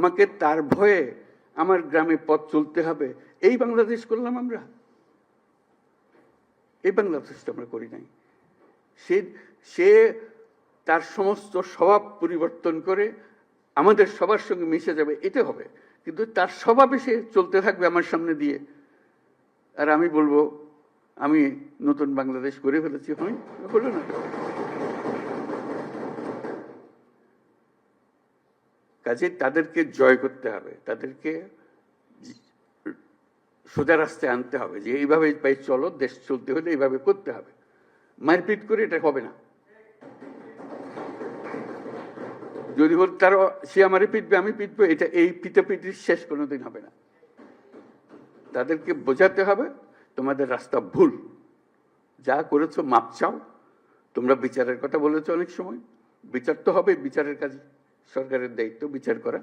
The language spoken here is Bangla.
আমাকে তার ভয়ে আমার গ্রামে পথ চলতে হবে, এই বাংলাদেশ করলাম আমরা? এই বাংলাদেশটা আমরা করি নাই। সে তার সমস্ত স্বভাব পরিবর্তন করে আমাদের সবার সঙ্গে মিশে যাবে, এটা হবে। কিন্তু তার স্বভাবে সে চলতে থাকবে আমার সামনে দিয়ে, আর আমি বলবো আমি নতুন বাংলাদেশ করে ফেলেছি। হয় বললো না? কাজে তাদেরকে জয় করতে হবে, তাদেরকে সোজা রাস্তায় আনতে হবে, যে এইভাবে পাই চলো, দেশ চলতে হলে এইভাবে করতে হবে। মারপিট করে এটা হবে না। যদি বল তার সে আমারে পিটবে আমি পিটবো, এটা এই পিটাপিটির শেষ কোনোদিন হবে না। তাদেরকে বোঝাতে হবে তোমাদের রাস্তা ভুল, যা করেছো মাপ চাও। তোমরা বিচারের কথা বলেছো অনেক সময়, বিচার তো হবে, বিচারের কাজ সরকারের দায়িত্ব বিচার করা।